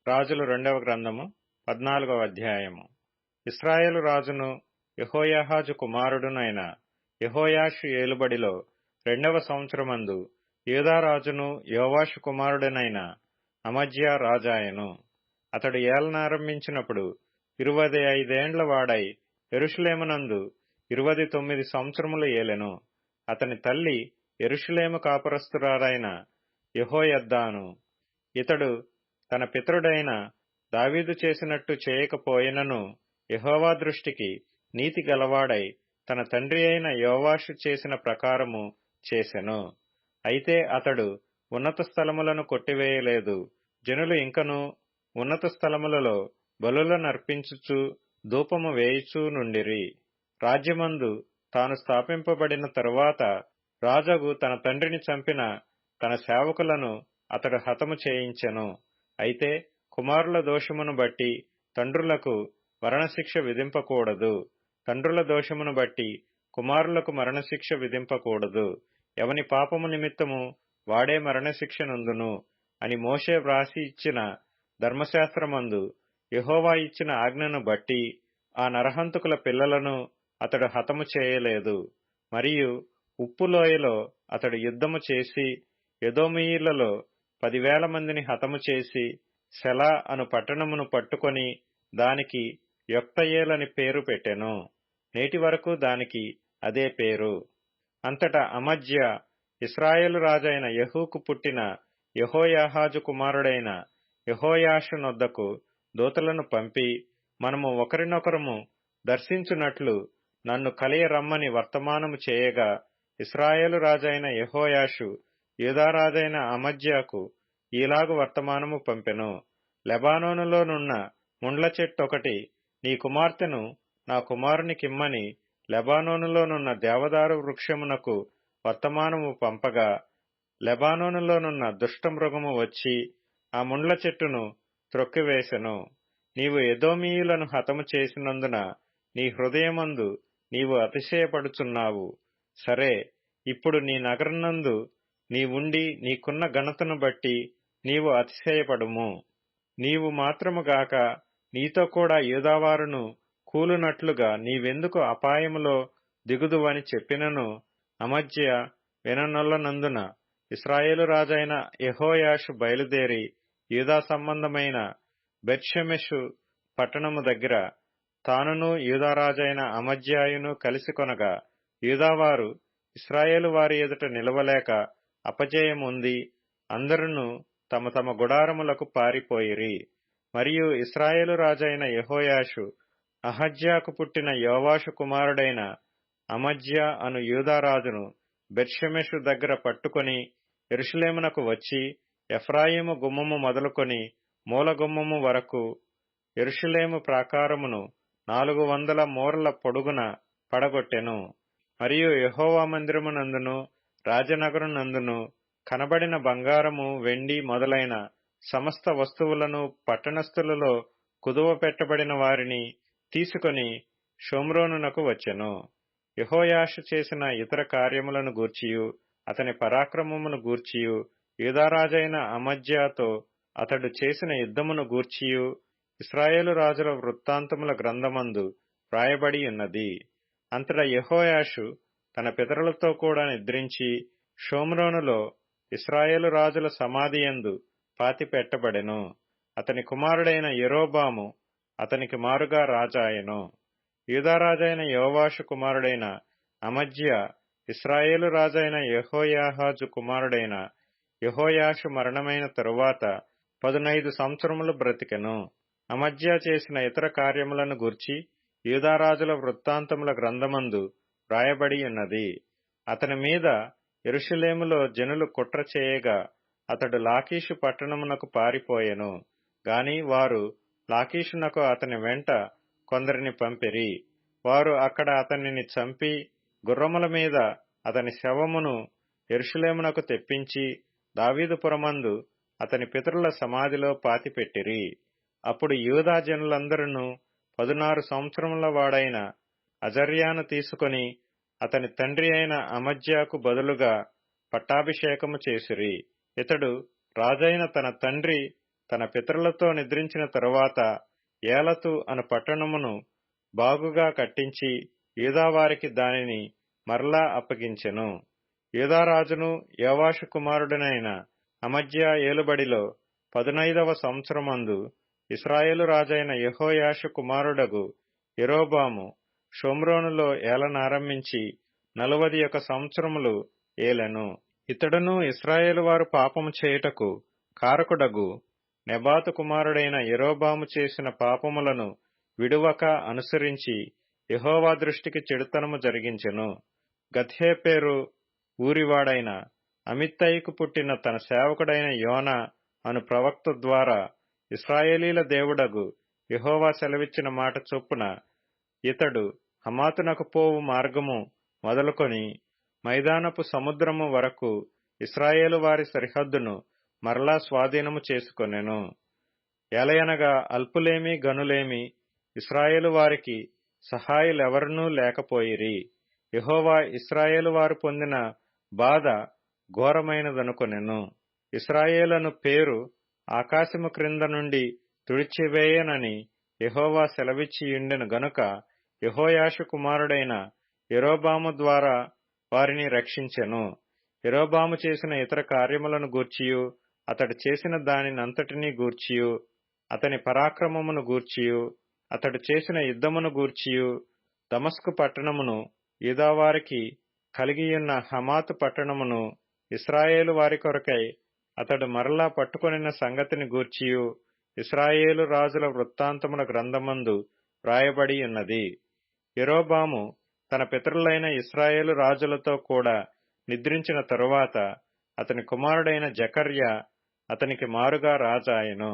రాజులు 2వ గ్రంథము 14వ అధ్యాయము. ఇశ్రాయేలు రాజును యెహోయాహాజు కుమారుడునైన యెహోయాషు ఏలుబడిలో 2వ సంవత్సరమందు యూదా రాజును యోవాషు కుమారుడనైన అమజ్యా రాజాయెను. అతడు ఏలనారంభించినప్పుడు 25 ఏండ్ల వాడై యెరూషలేమునందు 29 సంవత్సరములు ఏలెను. అతని తల్లి యెరూషలేము కాపురస్తురాలైన యెహోయద్దాను. ఇతడు తన పితరుడైన దావీదు చేసినట్టు చేయకపోయినను యెహోవా దృష్టికి నీతి గలవాడై తన తండ్రి అయిన యోవాషు చేసిన ప్రకారము చేసెను. అయితే అతడు ఉన్నత స్థలములను కొట్టివేయలేదు. జనులు ఇంకను ఉన్నత స్థలములలో బలులనర్పించుచు ధూపము వేయుచూ నుండిరి. రాజ్యమందు తాను స్థాపింపబడిన తరువాత రాజగు తన తండ్రిని చంపిన తన సేవకులను అతడు హతము చేయించెను. అయితే కుమారుల దోషమును బట్టి తండ్రులకు మరణశిక్ష విధింపకూడదు, తండ్రుల దోషమును బట్టి కుమారులకు మరణశిక్ష విధింపకూడదు. ఎవని పాపము నిమిత్తము వాడే మరణశిక్ష నొందును అని మోషే వ్రాసి ఇచ్చిన ధర్మశాస్త్రమందు యెహోవా ఇచ్చిన ఆజ్ఞను బట్టి ఆ నరహంతకుల పిల్లలను అతడు హతము చేయలేదు. మరియు ఉప్పులోయలో అతడు యుద్ధము చేసి ఎదోమీయులలో 10,000 మందిని హతము చేసి సెలా అను పట్టణమును పట్టుకొని దానికి యొక్తయేలని పేరు పెట్టెను. నేటి వరకు దానికి అదే పేరు. అంతటా అమజ్యా ఇశ్రాయేలు రాజైన యెహూకు పుట్టిన యెహోయాహాజు కుమారుడైన యెహోయాషు నొద్దకు దూతలను పంపి, మనము ఒకరినొకరము దర్శించున్నట్లు నన్ను కలియ రమ్మని వర్తమానము చేయగా, ఇశ్రాయేలు రాజైన యెహోయాషు యూదారాజైన అమజ్యాకు ఈలాగు వర్తమానము పంపెను. లెబానోనులోనున్న ముండ్ల చెట్టొకటి నీ కుమార్తెను నా కుమారునికిమ్మని లెబానోనులోనున్న దేవదారు వృక్షమునకు వర్తమానము పంపగా, లెబానోనులోనున్న దుష్టమృగము వచ్చి ఆ ముండ్ల చెట్టును త్రొక్కివేసెను. నీవు ఎదోమీయులను హతము చేసినందున నీ హృదయమందు నీవు అతిశయపడుచున్నావు. సరే, ఇప్పుడు నీ నగరనందు నీవుండి నీకున్న ఘనతను బట్టి నీవు అతిశయపడుము. నీవు మాత్రముగాక నీతో కూడా యూదావారును కూలునట్లుగా నీవెందుకు అపాయములో దిగుదువని చెప్పినను అమజ్యా విననొల్లనందున ఇశ్రాయేలు రాజైన యెహోయాషు బయలుదేరి యూదా సంబంధమైన బెత్షెమెషు పట్టణము దగ్గర తానును యూదారాజైన అమజ్యాయును కలిసి కొనగా, యూదావారు ఇశ్రాయేలు వారి ఎదుట నిలవలేక అపజయముంది అందరును తమ తమ గుడారములకు పారిపోయిరి. మరియు ఇశ్రాయేలు రాజైన యెహోయాషు అహజ్యాకు పుట్టిన యోవాషు కుమారుడైన అమజ్యా అను యూదారాజును బెత్షెమెషు దగ్గర పట్టుకొని యెరూషలేమునకు వచ్చి ఎఫ్రాయిము గుమ్మము మొదలుకొని మూల గుమ్మము వరకు యెరూషలేము ప్రాకారమును 400 మూరల పొడుగున పడగొట్టెను. మరియు యెహోవా మందిరమునందును రాజనగరునందును కనబడిన బంగారము, వెండి మొదలైన సమస్త వస్తువులను పట్టణస్థులలో కుదువ పెట్టబడిన వారిని తీసుకొని షోమ్రోనునకు వచ్చెను. యెహోయాషు చేసిన ఇతర కార్యములను గూర్చియు అతని పరాక్రమమును గూర్చియు యూదారాజైన అమజ్యాతో అతడు చేసిన యుద్ధమును గూర్చియు ఇశ్రాయేలు రాజుల వృత్తాంతముల గ్రంథమందు వ్రాయబడి ఉన్నది. అంతటా యెహోయాషు తన పితరులతో కూడా నిద్రించి షోమ్రోనులో ఇశ్రాయేలు రాజుల సమాధియందు పాతిపెట్టబడెను. అతని కుమారుడైన యెరోబాము అతనికి మారుగా రాజాయెను. యూదారాజైన యోవాషు కుమారుడైన అమజ్యా ఇశ్రాయేలు రాజైన యెహోయాహాజు కుమారుడైన యెహోయాషు మరణమైన తరువాత 15 సంవత్సరములు బ్రతికెను. అమజ్యా చేసిన ఇతర కార్యములను గూర్చి యూదారాజుల వృత్తాంతముల గ్రంథమందు వ్రాయబడి ఉన్నది. అతని మీద యెరూషలేములో జనులు కుట్ర చేయగా అతడు లాకీషు పట్టణమునకు పారిపోయెను. గాని వారు లాకీషునకు అతని వెంట కొందరిని పంపిరి. వారు అక్కడ అతనిని చంపి గుర్రముల మీద అతని శవమును యెరూషలేమునకు తెప్పించి దావీదుపురమందు అతని పితరుల సమాధిలో పాతిపెట్టిరి. అప్పుడు యూదా జనులందరూ 16 సంవత్సరముల వాడైన అజర్యాను తీసుకొని అతని తండ్రి అయిన అమజ్యాకు బదులుగా పట్టాభిషేకము చేసిరి. ఇతడు రాజైన తన తండ్రి తన పితరులతో నిద్రించిన తరువాత ఏలతు అను పట్టణమును బాగుగా కట్టించి యూదావారికి దానిని మరలా అప్పగించెను. యూదారాజును యోవాషు కుమారుడనైన అమజ్యా ఏలుబడిలో 15వ సంవత్సరమందు ఇశ్రాయేలు రాజైన యెహోయాషు కుమారుడగు యరొబాము షోమ్రోనులో ఏలనారంభించి 41 సంవత్సరములు ఏలెను. ఇతడును ఇశ్రాయేలు వారు పాపము చేయుటకు కారకుడగు నెబాతు కుమారుడైన యరొబాము చేసిన పాపములను విడువక అనుసరించి యెహోవా దృష్టికి చెడుతనము జరిగించెను. గత్హేపెరు ఊరివాడైన అమిత్తయికు పుట్టిన తన సేవకుడైన యోనా అను ప్రవక్త ద్వారా ఇశ్రాయేలీల దేవుడగు యెహోవా సెలవిచ్చిన మాట చొప్పున ఇతడు హమాతునకు పోవు మార్గము మొదలుకొని మైదానపు సముద్రము వరకు ఇశ్రాయేలు వారి సరిహద్దును మరలా స్వాధీనము చేసుకొనెను. ఎలయనగా అల్పులేమి గనులేమి ఇశ్రాయేలు వారికి సహాయులెవరనూ లేకపోయిరి. యెహోవా ఇశ్రాయేలు వారు పొందిన బాధ ఘోరమైనదనుకొనెను. ఇశ్రాయేలను పేరు ఆకాశము క్రింద నుండి తుడిచివేయనని యెహోవా సెలవిచ్చియుండెను గనుక యెహోయాషు కుమారుడైన యరొబాము ద్వారా వారిని రక్షించెను. యరొబాము చేసిన ఇతర కార్యములను గూర్చియు అతడు చేసిన దానినంతటినీ గూర్చియు అతని పరాక్రమమును గూర్చియు అతడు చేసిన యుద్ధమును గూర్చియు దమస్కు పట్టణమును యూదావారికి కలిగియున్న హమాతు పట్టణమును ఇశ్రాయేలు వారి కొరకై అతడు మరలా పట్టుకొనిన సంగతిని గూర్చియు ఇశ్రాయేలు రాజుల వృత్తాంతముల గ్రంథమందు వ్రాయబడి ఉన్నది. యరొబాము తన పితరులైన ఇశ్రాయేలు రాజులతో కూడా నిద్రించిన తరువాత అతని కుమారుడైన జకర్యా అతనికి మారుగా రాజాయెను.